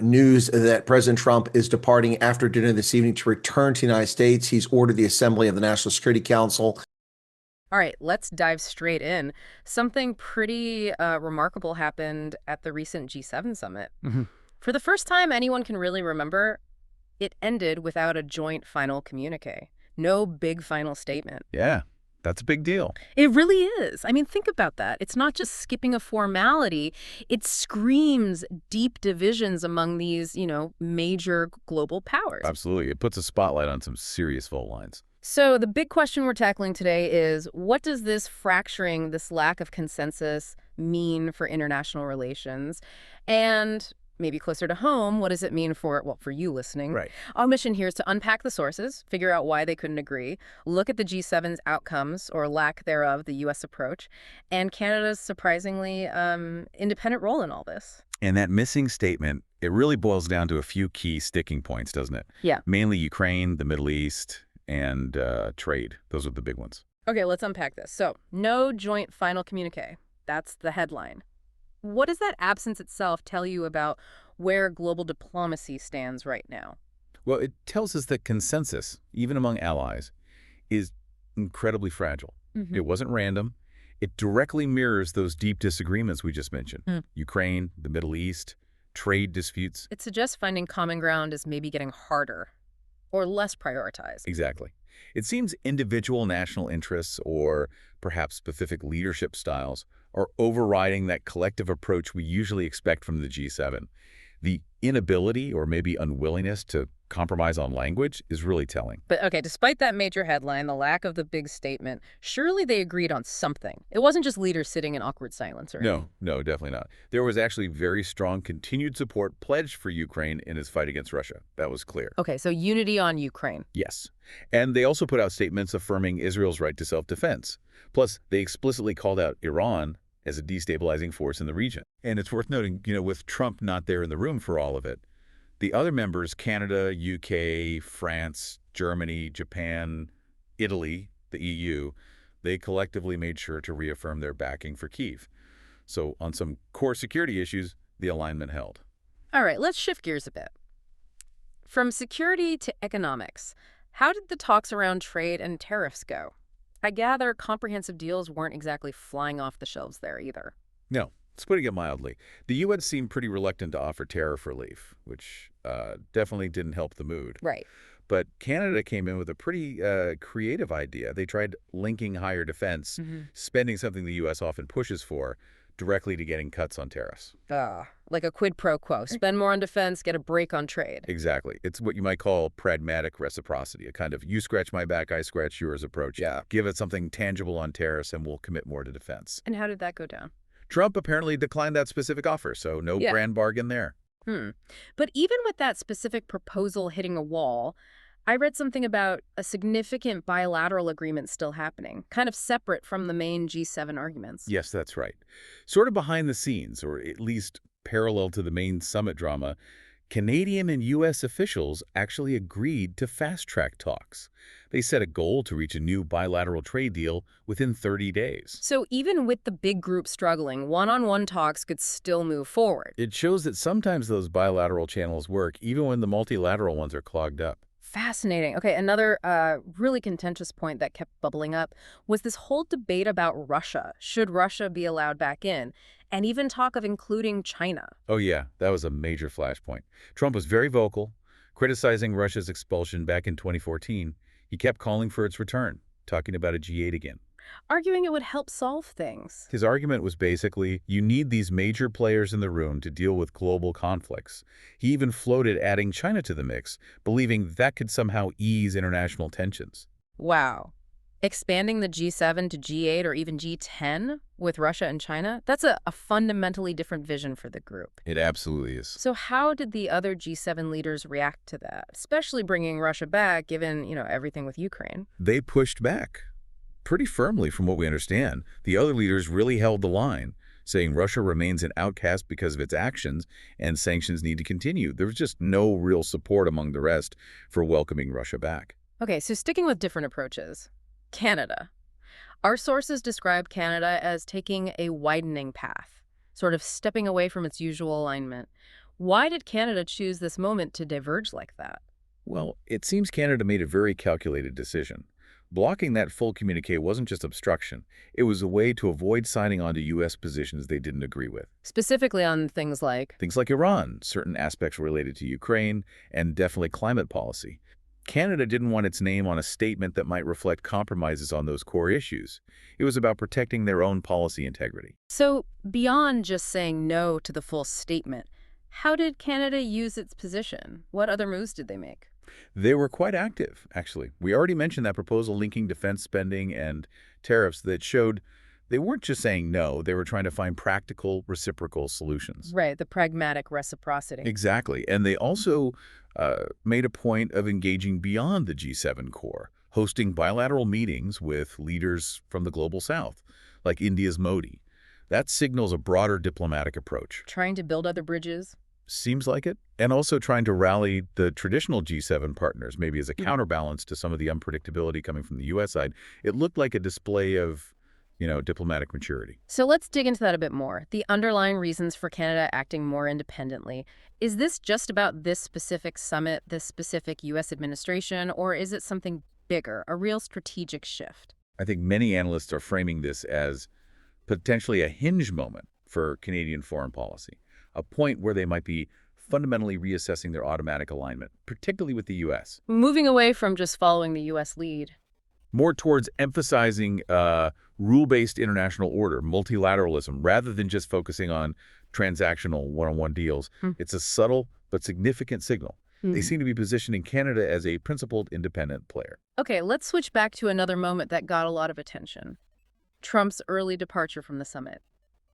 News that President Trump is departing after dinner this evening to return to the United States. He's ordered the assembly of the National Security Council. All right, let's dive straight in. Something pretty remarkable happened at the recent G7 summit. hmm For the first time anyone can really remember, it ended without a joint final communique. No big final statement. Yeah, that's a big deal. It really is. I mean, think about that. It's not just skipping a formality. It screams deep divisions among these, major global powers. Absolutely. It puts a spotlight on some serious fault lines. So the big question we're tackling today is, what does this fracturing, this lack of consensus mean for international relations? And maybe closer to home, what does it mean for you listening? Right. Our mission here is to unpack the sources, figure out why they couldn't agree, look at the G7's outcomes, or lack thereof, the U.S. approach, and Canada's surprisingly independent role in all this. And that missing statement, it really boils down to a few key sticking points, doesn't it? Yeah. Mainly Ukraine, the Middle East, and trade. Those are the big ones. Okay, let's unpack this. So, no joint final communique. That's the headline. What does that absence itself tell you about where global diplomacy stands right now? Well, it tells us that consensus, even among allies, is incredibly fragile. Hmm. It wasn't random. It directly mirrors those deep disagreements we just mentioned. Hmm. Ukraine, the Middle East, trade disputes. It suggests finding common ground is maybe getting harder or less prioritized. Exactly. It seems individual national interests or perhaps specific leadership styles are overriding that collective approach we usually expect from the G7. The inability or maybe unwillingness to compromise on language is really telling. But okay, despite that major headline, the lack of the big statement, surely they agreed on something. It wasn't just leaders sitting in awkward silence or anything. No, definitely not. There was actually very strong continued support pledged for Ukraine in its fight against Russia. That was clear. Okay, so unity on Ukraine. Yes. And they also put out statements affirming Israel's right to self-defense. Plus, they explicitly called out Iran as a destabilizing force in the region. And it's worth noting, with Trump not there in the room for all of it, the other members, Canada, UK, France, Germany, Japan, Italy, the EU, they collectively made sure to reaffirm their backing for Kyiv. So on some core security issues, the alignment held. All right, let's shift gears a bit. From security to economics, how did the talks around trade and tariffs go? I gather comprehensive deals weren't exactly flying off the shelves there either. No, it's putting it mildly. The U.S. seemed pretty reluctant to offer tariff relief, which definitely didn't help the mood. Right. But Canada came in with a pretty creative idea. They tried linking higher defense, spending something the U.S. often pushes for, directly to getting cuts on tariffs. Like a quid pro quo. Spend more on defense, get a break on trade. Exactly. It's what you might call pragmatic reciprocity, a kind of you scratch my back, I scratch yours approach. Yeah. Give it something tangible on tariffs and we'll commit more to defense. And how did that go down? Trump apparently declined that specific offer, so no Yeah. grand bargain there. But even with that specific proposal hitting a wall, I read something about a significant bilateral agreement still happening, kind of separate from the main G7 arguments. Yes, that's right. Sort of behind the scenes, or at least parallel to the main summit drama, Canadian and U.S. officials actually agreed to fast-track talks. They set a goal to reach a new bilateral trade deal within 30 days. So even with the big group struggling, one-on-one talks could still move forward. It shows that sometimes those bilateral channels work, even when the multilateral ones are clogged up. Fascinating. Okay, another really contentious point that kept bubbling up was this whole debate about Russia. Should Russia be allowed back in? And even talk of including China. Oh yeah, that was a major flashpoint. Trump was very vocal, criticizing Russia's expulsion back in 2014. He kept calling for its return, talking about a G8 again. Arguing it would help solve things. His argument was basically, you need these major players in the room to deal with global conflicts. He even floated adding China to the mix, believing that could somehow ease international tensions. Wow. Expanding the G7 to G8 or even G10 with Russia and China, that's a fundamentally different vision for the group. It absolutely is. So how did the other G7 leaders react to that, especially bringing Russia back, given, everything with Ukraine? They pushed back pretty firmly from what we understand. The other leaders really held the line, saying Russia remains an outcast because of its actions and sanctions need to continue. There was just no real support among the rest for welcoming Russia back. Okay, so sticking with different approaches. Canada. Our sources describe Canada as taking a widening path, sort of stepping away from its usual alignment. Why did Canada choose this moment to diverge like that? Well, it seems Canada made a very calculated decision. Blocking that full communiqué wasn't just obstruction. It was a way to avoid signing on to U.S. positions they didn't agree with. Specifically on things like, Things like Iran, certain aspects related to Ukraine, and definitely climate policy. Canada didn't want its name on a statement that might reflect compromises on those core issues. It was about protecting their own policy integrity. so beyond just saying no to the full statement, how did Canada use its position? What other moves did they make? They were quite active, actually. We already mentioned that proposal linking defense spending and tariffs that showed they weren't just saying no, they were trying to find practical, reciprocal solutions. Right, the pragmatic reciprocity. Exactly. And they also made a point of engaging beyond the G7 core, hosting bilateral meetings with leaders from the global south, like India's Modi. That signals a broader diplomatic approach. Trying to build other bridges? Seems like it. And also trying to rally the traditional G7 partners, maybe as a Mhm. counterbalance to some of the unpredictability coming from the U.S. side. It looked like a display of, diplomatic maturity. So let's dig into that a bit more. The underlying reasons for Canada acting more independently. Is this just about this specific summit, this specific U.S. administration, or is it something bigger, a real strategic shift? I think many analysts are framing this as potentially a hinge moment for Canadian foreign policy, a point where they might be fundamentally reassessing their automatic alignment, particularly with the U.S., Moving away from just following the U.S. lead. more towards emphasizing rule-based international order, multilateralism, rather than just focusing on transactional one-on-one deals. Hmm. It's a subtle but significant signal. They seem to be positioning Canada as a principled independent player. Okay, let's switch back to another moment that got a lot of attention. Trump's early departure from the summit.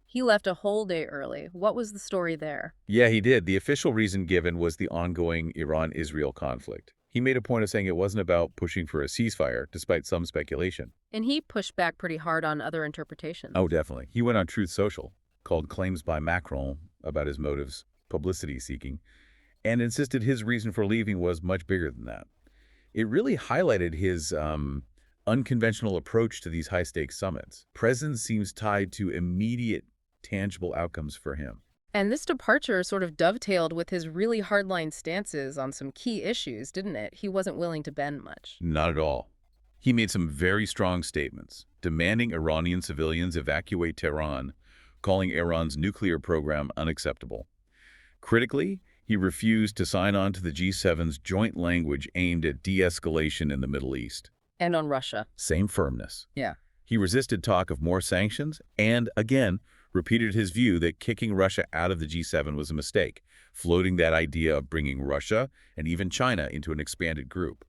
He left a whole day early. What was the story there? Yeah, he did. The official reason given was the ongoing Iran-Israel conflict. He made a point of saying it wasn't about pushing for a ceasefire, despite some speculation. And he pushed back pretty hard on other interpretations. Oh, definitely. He went on Truth Social, called claims by Macron about his motives publicity-seeking, and insisted his reason for leaving was much bigger than that. It really highlighted his unconventional approach to these high-stakes summits. Presence seems tied to immediate, tangible outcomes for him. And this departure sort of dovetailed with his really hardline stances on some key issues, didn't it? He wasn't willing to bend much. Not at all. He made some very strong statements, demanding Iranian civilians evacuate Tehran, calling Iran's nuclear program unacceptable. Critically, he refused to sign on to the G7's joint language aimed at de-escalation in the Middle East. And on Russia. Same firmness. Yeah. He resisted talk of more sanctions and, again, repeated his view that kicking Russia out of the G7 was a mistake, floating that idea of bringing Russia and even China into an expanded group.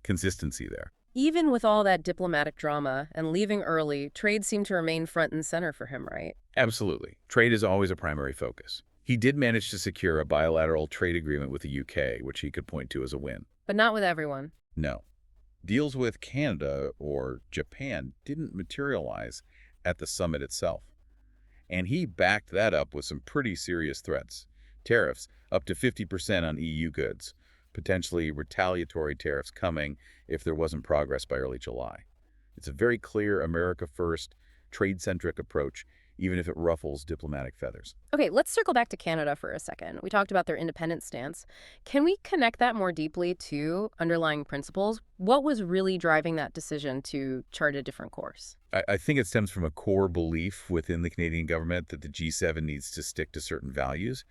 Consistency there. Even with all that diplomatic drama and leaving early, trade seemed to remain front and center for him, right? Absolutely. Trade is always a primary focus. He did manage to secure a bilateral trade agreement with the UK, which he could point to as a win. But not with everyone. No. Deals with Canada or Japan didn't materialize at the summit itself. And he backed that up with some pretty serious threats. Tariffs up to 50% on EU goods, potentially retaliatory tariffs coming if there wasn't progress by early July. It's a very clear America first, trade-centric approach, even if it ruffles diplomatic feathers. Okay, let's circle back to Canada for a second. We talked about their independent stance. Can we connect that more deeply to underlying principles? What was really driving that decision to chart a different course? I think it stems from a core belief within the Canadian government that the G7 needs to stick to certain values.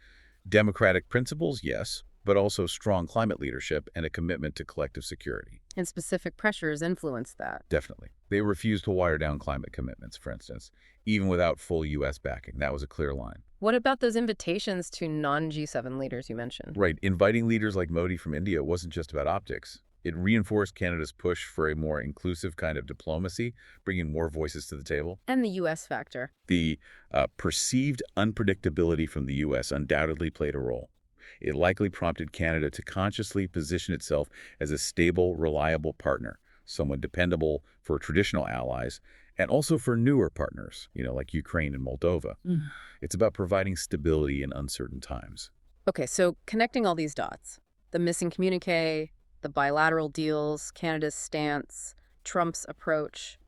Democratic principles, yes, but also strong climate leadership and a commitment to collective security. And specific pressures influenced that. Definitely. They refused to water down climate commitments, for instance, even without full U.S. backing. That was a clear line. What about those invitations to non-G7 leaders you mentioned? Right. Inviting leaders like Modi from India wasn't just about optics. It reinforced Canada's push for a more inclusive kind of diplomacy, bringing more voices to the table. And the U.S. factor. The perceived unpredictability from the U.S. undoubtedly played a role. It likely prompted Canada to consciously position itself as a stable, reliable partner, someone dependable for traditional allies, and also for newer partners, like Ukraine and Moldova. It's about providing stability in uncertain times. Okay, so connecting all these dots, the missing communique, the bilateral deals, Canada's stance, Trump's approach.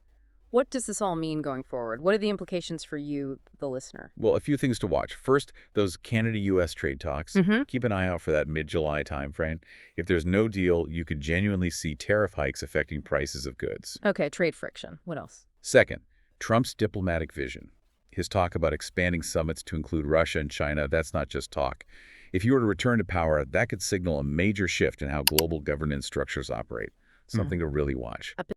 What does this all mean going forward? What are the implications for you, the listener? Well, a few things to watch. First, those Canada-U.S. trade talks. Mm-hmm. Keep an eye out for that mid-July timeframe. If there's no deal, you could genuinely see tariff hikes affecting prices of goods. Okay, trade friction. What else? Second, Trump's diplomatic vision. His talk about expanding summits to include Russia and China, that's not just talk. If you were to return to power, that could signal a major shift in how global governance structures operate. Something to really watch.